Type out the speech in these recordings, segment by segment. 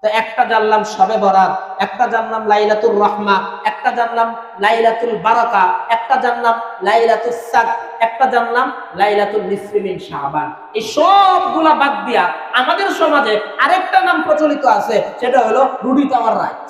তো একটা জানলাম শবে বরাত, একটা জানলাম লাইলাতুর রহমা, একটা জানলাম লাইলাতুল বারাকা, একটা জানলাম লাইলাতুস সাক, একটা জানলাম লাইলাতুল নিসফি মিন শাবান। এই সবগুলা বাদ দিয়া আমাদের সমাজে আরেকটা নাম প্রচলিত আছে, সেটা হলো রুটি তাওয়ার রাত।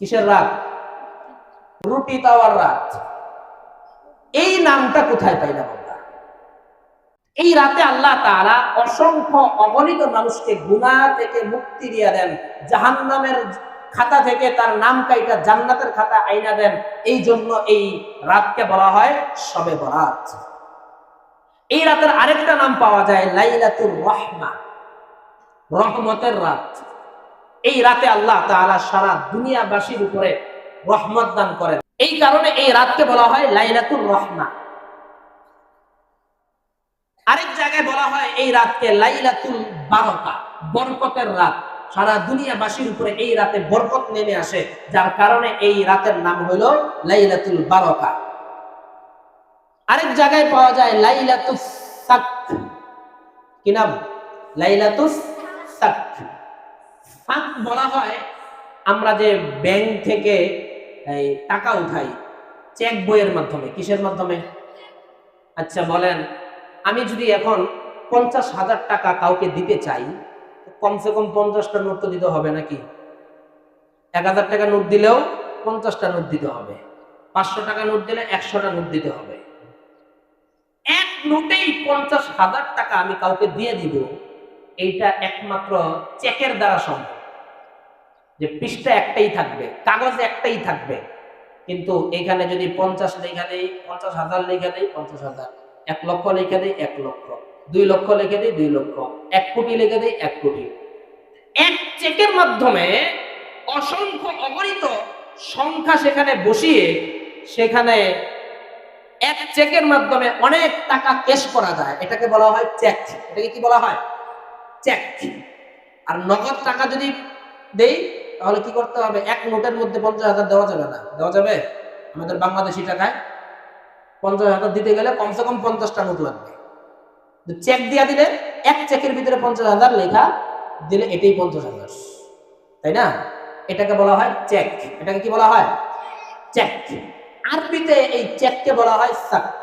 কিসের রাত? রুটি তাওয়ার রাত। এই নামটা কোথায় পাইলাম আমরা? এই রাতে আল্লাহ তাআলা অসংখ্য অগণিত মানুষকে গুনাহ থেকে মুক্তি দিয়ে দেন, জাহান্নামের খাতা থেকে তার নাম কাইটা জান্নাতের খাতা আইনা দেন। এই জন্য এই রাতকে বলা হয় শবে বরাত। এই রাতের আরেকটা নাম পাওয়া যায় লাইলাতুর রহমা, রহমতের রাত। এই রাতে আল্লাহ তাআলা সারা দুনিয়াবাসীর উপরে রহমত দান করেন। এই কারণে এই রাতকে বলা হয় লাইলাতুর রহমা। আরেক জায়গায় বলা হয় এই রাতকে লাইলাতুল বারাকা, বরকতের রাত। সারা দুনিয়াবাসীর উপরে এই রাতে বরকত নেমে আসে, যার কারণে এই রাতের নাম হলো লাইলাতুল বারাকা। আরেক জায়গায় পাওয়া যায় লাইলাতুস সাক। কি নাম? লাইলাতুস সাক। সাক বলা হয় আমরা যে ব্যাংক থেকে এই টাকা উঠাই চেক বইয়ের মাধ্যমে। কিসের মাধ্যমে? আচ্ছা বলেন, আমি যদি এখন 50,000 টাকা কাউকে দিতে চাই, কমসে কম 50টা নোট তো দিতে হবে নাকি? 1000 টাকা নোট দিলেও 50টা নোট দিতে হবে, 500 টাকা নোট দিলে 100টা নোট দিতে হবে। এক নোটেই 50,000 টাকা আমি কাউকে দিয়ে দিব, এইটা একমাত্র চেকের দ্বারা সম্ভব। যে পৃষ্ঠা একটাই থাকবে, কাগজ একটাই থাকবে, কিন্তু এখানে যদি 50 লেখা দেই, 50,000 লেখা দেই 50,000, 1 লক্ষ লেখা দেই 1 লক্ষ, 2 লক্ষ লেখা দেই 2 লক্ষ, 1 কোটি লেখা দেই 1 কোটি। এক চেকের মাধ্যমে অসংখ্য অগণিত সংখ্যা সেখানে বসিয়ে সেখানে এক চেকের মাধ্যমে অনেক টাকা ক্যাশ করা যায়। এটাকে বলা হয় চেক। এটাকে কি বলা হয়? চেক। আর নগদ টাকা যদি দেই তাহলে কি করতে হবে? এক নোটের মধ্যে 50,000 দেওয়া যাবে না। দেওয়া যাবে? আমাদের বাংলাদেশি টাকায় 50,000 দিতে গেলে কমসে কম 50টা নোট লাগবে। চেক দিয়া দিলে এক চেকের ভিতরে 50,000 লেখা দিলে এটাই 50,000, তাই না? এটাকে বলা হয় চেক। এটাকে কি বলা হয়? চেক। আরবিতে এই চেককে বলা হয় সাক।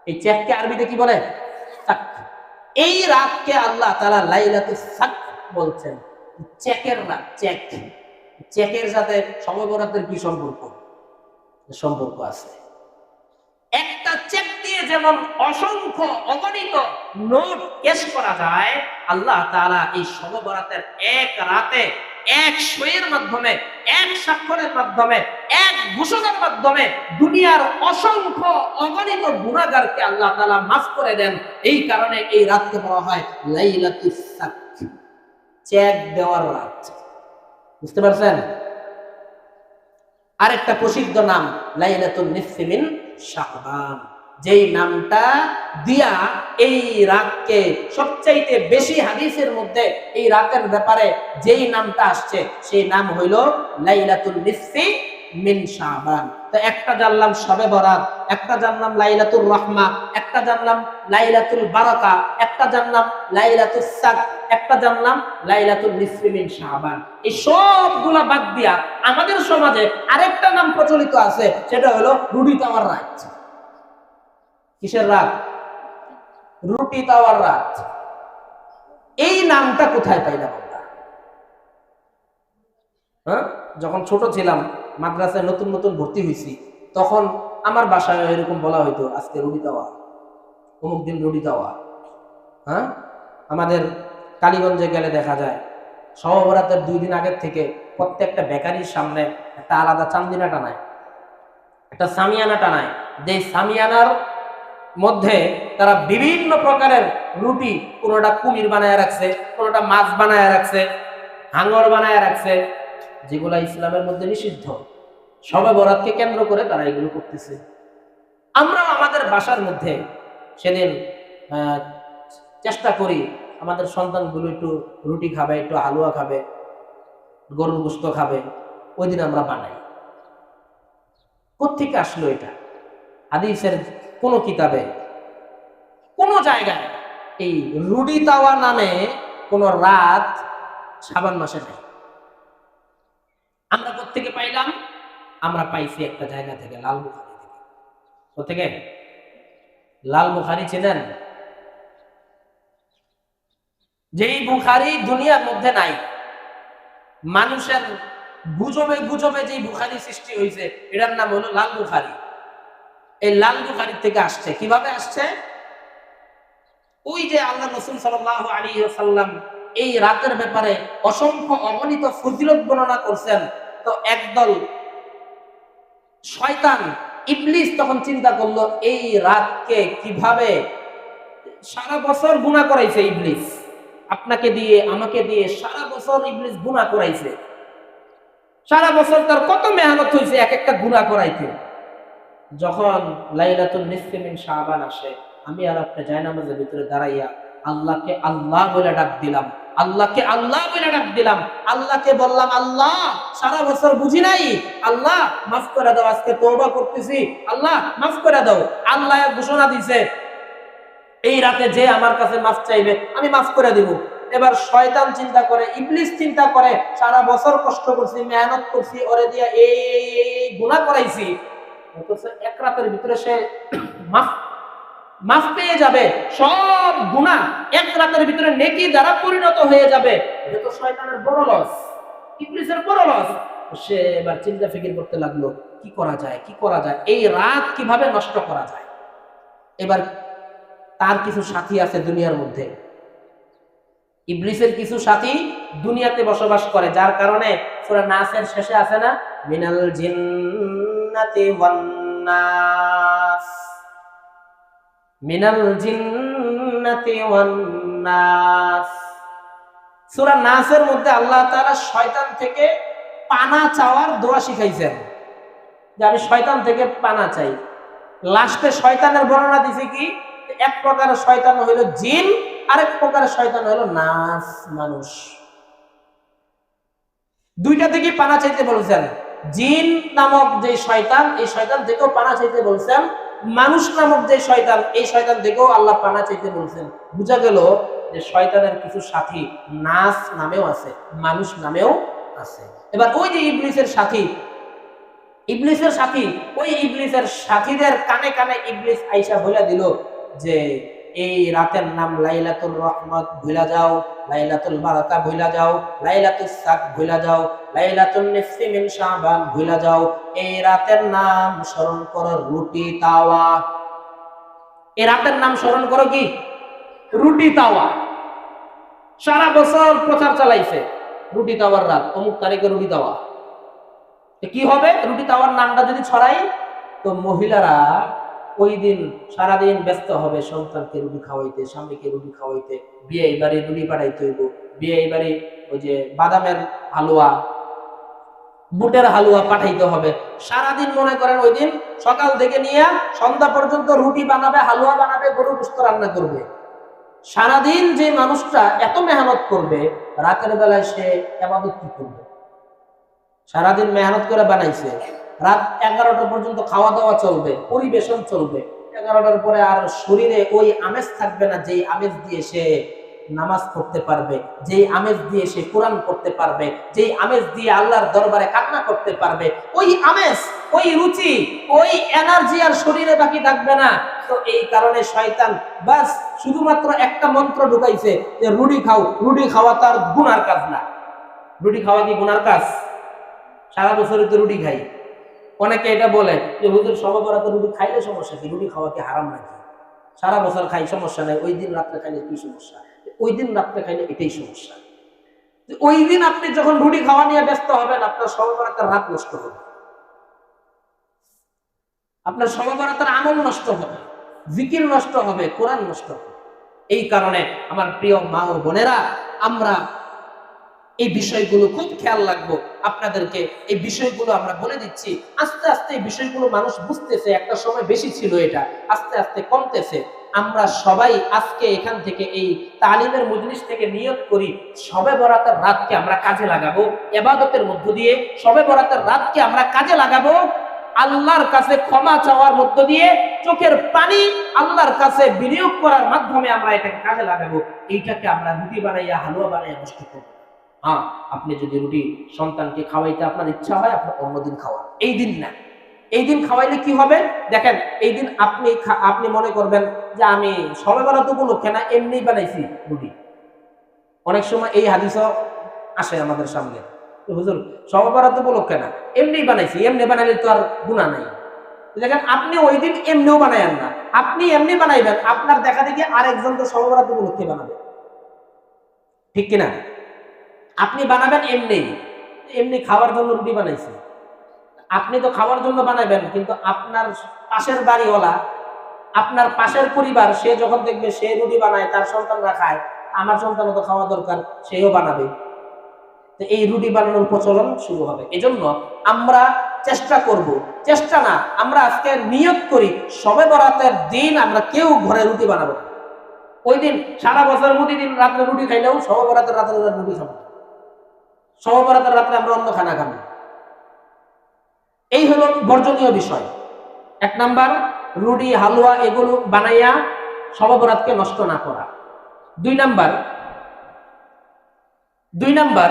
এই চেককে আরবিতে কি বলে? সাক। এই রাতকে আল্লাহ তাআলা লাইলাতুস সাক বলছেন, চেকের রাত। চেক, চেকের সাথে শবে বরাতের কি সম্পর্ক? সম্পর্ক আছে। একটা চেক দিয়ে যেমন অসংখ্য অগণিত নোট ক্যাশ করা যায়, আল্লাহ তাআলা এই শবে বরাতের এক রাতে এক সইয়ের মাধ্যমে, এক স্বাক্ষরের মাধ্যমে, এক ঘোষণার মাধ্যমে দুনিয়ার অসংখ্য অগণিত গুনাহগারকে আল্লাহ তাআলা মাফ করে দেন। এই কারণে এই রাতকে বলা হয় লাইলাতুস সাক, চেক দেওয়ার রাত। বুঝতে পারছেন? আরেকটা প্রসিদ্ধ নাম লাইলাতুন নিসফি মিন শাবান, যেই নামটা দিয়া এই রাতকে সবচাইতে বেশি হাদিসের মধ্যে এই রাতের ব্যাপারে যেই নামটা আসছে সেই নাম হইল লাইলাতুন নিসফি মিন শাবান। তো একটা জানলাম শবে বরাত, একটা জানলাম লাইলাতুর রহমা, একটা জানলাম লাইলাতুল বারাকা, একটা জানলাম লাইলাতুস সাক, একটা জানলাম লাইলাতুল নিসফি মিন শাবান। এই সবগুলা বাদ দিয়া আমাদের সমাজে আরেকটা নাম প্রচলিত আছে, সেটা হলো রুটি তাওয়ার রাত। কিসের রাত? রুটি তাওয়ার রাত। এই নামটা কোথায় পাইলাম আমরা? যখন ছোট ছিলাম, মাদ্রাসায় নতুন নতুন ভর্তি হয়েছি, তখন আমার বাসায় এরকম বলা হইতো, আজকে রুটি তাওয়া, অমুক দিন রুটি তাওয়া। আমাদের কালীগঞ্জে গেলে দেখা যায় শবে বরাতের 2 দিন আগের থেকে প্রত্যেকটা বেকারির সামনে একটা আলাদা চান্দিনা টানায়, একটা সামিয়ানা টানায়। যে সামিয়ানার মধ্যে তারা বিভিন্ন প্রকারের রুটি, কোনোটা কুমির বানায় রাখছে, কোনোটা মাছ বানায় রাখছে, হাঙ্গর বানায় রাখছে, যেগুলা ইসলামের মধ্যে নিষিদ্ধ। শবে বরাতকে কেন্দ্র করে তারা এগুলো করতেছে। আমরা আমাদের বাসার মধ্যে সেদিন চেষ্টা করি আমাদের সন্তানগুলো একটু রুটি খাবে, একটু হালুয়া খাবে, গরুর গোশত খাবে, ওই দিন আমরা বানাই। কোত্থেকে আসলো এটা? হাদিসের কোন কিতাবে, কোন জায়গায় এই রুটি তাওয়া নামে কোন রাত শাবান মাসে নাই। আমরা কোত্থেকে পাইলাম? আমরা পাইছি একটা জায়গা থেকে, লাল বুখারি থেকে। কোথেকে? লাল বুখারি ছিলেন, যেই বুখারি দুনিয়ার মধ্যে নাই। মানুষের গুজবে গুজবে যেই বুখারি সৃষ্টি হয়েছে, এটার নাম হলো লাল বুখারি। এই লাল বুখারি থেকে আসছে। কিভাবে আসছে? ওই যে আল্লাহ রাসূল সাল্লাল্লাহু আলাইহি ওয়াসাল্লাম এই রাতের ব্যাপারে অসংখ্য অগণিত ফজিলত বর্ণনা করছেন। তো একদল শয়তান ইবলিস তখন চিন্তা করলো এই রাতকে কিভাবে, সারা বছর গুনাহ করাইছে ইবলিস, আপনাকে দিয়ে আমাকে দিয়ে সারা বছর ইবলিস গুনাহ করাইছে। সারা বছর তার কত মেহনত হয়েছে এক একটা গুনাহ করাইতে। যখন লাইলাতুল নিসফি মিন শাবান আসে, আমি আর আপনি জায়নামাজের ভিতরে দাঁড়াইয়া আল্লাহকে আল্লাহ বলে ডাক দিলাম, আল্লাহকে আল্লাহ বলে ডাক দিলাম, আল্লাহকে বললাম আল্লাহ সারা বছর বুঝি নাই, আল্লাহ মাফ করে দাও, আজকে তওবা করতেছি, আল্লাহ মাফ করে দাও। আল্লাহ ঘোষণা দিয়েছে এই রাতে যে আমার কাছে মাফ চাইবে আমি মাফ করে দিব। এবার শয়তান চিন্তা করে, ইবলিস চিন্তা করে, সারা বছর কষ্ট করছি, মেহনত করছি, ওরে দিয়া এই গুনাহ করাইছি, অথচ এক রাতের ভিতরে সে মাফ পেয়ে যাবে, সব গুনাহ এক রাতের ভিতরে নেকি দ্বারা পরিণত হয়ে যাবে। এটা তো শয়তানের বড় লস, ইবলিসের বড় লস। সে এবার চিন্তা ফিকির করতে লাগলো, কি করা যায়, কি করা যায়, এই রাত কিভাবে নষ্ট করা যায়। এবার তার কিছু সাথী আছে দুনিয়ার মধ্যে, ইবলিসের কিছু সাথী দুনিয়াতে বসবাস করে, যার কারণে সূরা নাসের শেষে আছে না, মিনাল জিন্নাতি ওয়ান নাস, মিনাল জিন্নাতি ওয়ান নাস। সূরা নাসের মধ্যে আল্লাহ তাআলা শয়তান থেকে পানা চাওয়ার দোয়া শিখাইছেন, যে আমি শয়তান থেকে পানা চাই। লাস্টে শয়তানের বর্ণনা দিছে কি, এক প্রকারের শয়তান হইল জিন, আরেক প্রকারের শয়তান হইল নাস, মানুষ। দুইটা থেকে পানা চাইতে বলছেন। জিন নামক যে শয়তান, এই শয়তান থেকেও পানা চাইতে বলছেন। মানুষ নামক যে শয়তান, এই শয়তান থেকেও আল্লাহ পানা চাইতে বলছেন। বুঝা গেল যে শয়তানের কিছু সাথী নাস নামেও আছে, মানুষ নামেও আছে। এবার ওই যে ইবলিসের সাথী, ইবলিসের সাথী, ওই ইবলিসের সাথীদের কানে কানে ইবলিস আইসা বলে দিল যে এই রাতের নাম লাইলাতুল রহমত ভুলা যাও, লাইলাতুল বারাকা ভুলা যাও, লাইলাতুস সাক ভুলা যাও, লাইলাতুন নিসফি মিন শাবান ভুলা যাও। এই রাতের নাম স্মরণ করো রুটি তাওয়া। এই রাতের নাম স্মরণ করো কি? রুটি তাওয়া। সারা বছর প্রচার চালাইছে রুটি তাওয়ার রাত, অমুক তারিখে রুটি তাওয়া। কি হবে? রুটি তাওয়ার নামটা যদি ছড়াই, তো মহিলারা ওই দিন সারাদিন ব্যস্ত হবে সন্তানকে রুটি খাওয়াইতে, স্বামীকে রুটি খাওয়াইতে, বিয়ে বাড়ি রুটি পাঠাইতে হইব, বিয়ে বাড়ি ওই যে বাদামের হালুয়া, বুটের হালুয়া পাঠাইতে হবে। সারাদিন মনে করেন ওই দিন সকাল থেকে নিয়ে সন্ধ্যা পর্যন্ত রুটি বানাবে, হালুয়া বানাবে, গরুর গোশত রান্না করবে। সারাদিন যে মানুষটা এত মেহনত করবে, রাতের বেলায় সে ইবাদত কি করবে? সারাদিন মেহনত করে বানাইছে, রাত 11টা পর্যন্ত খাওয়া দাওয়া চলবে, পরিবেশন চলবে। 11টার পরে আর শরীরে ওই আমেজ থাকবে না যেই আমেজ দিয়ে সে নামাজ পড়তে পারবে, যেই আমেজ দিয়ে সে কোরআন পড়তে পারবে, যেই আমেজ দিয়ে আল্লাহর দরবারে কান্না করতে পারবে। ওই আমেজ, ওই রুচি, ওই এনার্জি আর শরীরে বাকি থাকবে না। তো এই কারণে শয়তান বাস শুধুমাত্র একটা মন্ত্র ঢুকাইছে যে রুটি খাও। রুটি খাওয়া তার গুনার কাজ না। রুটি খাওয়া কি গুনার কাজ? সারা বছরে তো রুটি খাই। অনেকে এটা বলে যে হুজুর সবে বরাতে রুটি খাইলে সমস্যা কি, রুটি খাওয়া কি হারাম নাকি? সারা বছর খাই, সমস্যা নাই, ওই দিন রাত্রে খাইলে কি সমস্যা? ওই দিন রাত্রে খাইলে এটাই সমস্যা। ওই দিন আপনি যখন রুটি খাওয়া নিয়ে ব্যস্ত হবেন, আপনার সবে বরাতের রাত নষ্ট হবে, আপনার সবে বরাতের আমল নষ্ট হবে, জিকির নষ্ট হবে, কোরআন নষ্ট হবে। এই কারণে আমার প্রিয় মা ও বোনেরা, আমরা এই বিষয়গুলো খুব খেয়াল রাখবো। আপনাদেরকে এই বিষয়গুলো আমরা বলে দিচ্ছি। আস্তে আস্তে এই বিষয়গুলো মানুষ বুঝতেছে। একটা সময় বেশি ছিল, এটা আস্তে আস্তে কমতেছে। আমরা সবাই আজকে এখান থেকে এই তালিমের মজলিস থেকে নিয়ত করি, শবে বরাতের রাতকে আমরা কাজে লাগাবো, ইবাদতের মধ্য দিয়ে শবে বরাতের রাতকে আমরা কাজে লাগাবো। আল্লাহর কাছে ক্ষমা চাওয়ার মধ্য দিয়ে চোখের পানি আল্লাহর কাছে বিনিয়োগ করার মাধ্যমে আমরা এটাকে কাজে লাগাবো। এইটাকে আমরা রুটি বানাইয়া, হালুয়া বানাইয়া নষ্ট করবো। হ্যাঁ, আপনি যদি রুটি সন্তানকে খাওয়াইতে আপনার ইচ্ছা হয়, আপনার অন্যদিন খাওয়ান, এই দিন না। এই দিন খাওয়াইলে কি হবে দেখেন, এই দিন আপনি মনে করবেন যে আমি শবে বরাত উপলক্ষে না, এমনি বানাইছি রুটি। অনেক সময় এই হাদিসও আসে আমাদের সামনে, হুজুর শবে বরাত উপলক্ষে না, এমনি বানাইছি, এমনি বানাইলে তো আর গুনাহ নাই। দেখেন, আপনি ওই দিন এমনিও বানায়েন না, আপনি এমনি বানাইবেন, আপনার দেখা দেখি আরেকজন তো শবে বরাত উপলক্ষে বানাবে, ঠিক কিনা? আপনি বানাবেন এমনি, এমনি খাওয়ার জন্য রুটি বানাইছি, আপনি তো খাওয়ার জন্য বানাবেন, কিন্তু আপনার পাশের বাড়িওয়ালা, আপনার পাশের পরিবার, সে যখন দেখবে সে রুটি বানায়, তার সন্তানরা খায়, আমার সন্তানও তো খাওয়া দরকার, সেও বানাবে, তো এই রুটি বানানোর প্রচলন শুরু হবে। এজন্য আমরা চেষ্টা করব, চেষ্টা না, আমরা আজকে নিয়ত করি শবে বরাতের দিন আমরা কেউ ঘরে রুটি বানাবো না। ওই দিন সারা বছর প্রতিদিন রাত্রে রুটি খাইলেও শবে বরাতের রাত্রে রুটি খাবো, শবে বরাতের রাত্রে আমরা অন্য খানা খাবো। এই হলো বর্জনীয় বিষয়। এক নাম্বার, রুটি হালুয়া এগুলো বানাইয়া শবে বরাতকে নষ্ট না করা। দুই নাম্বার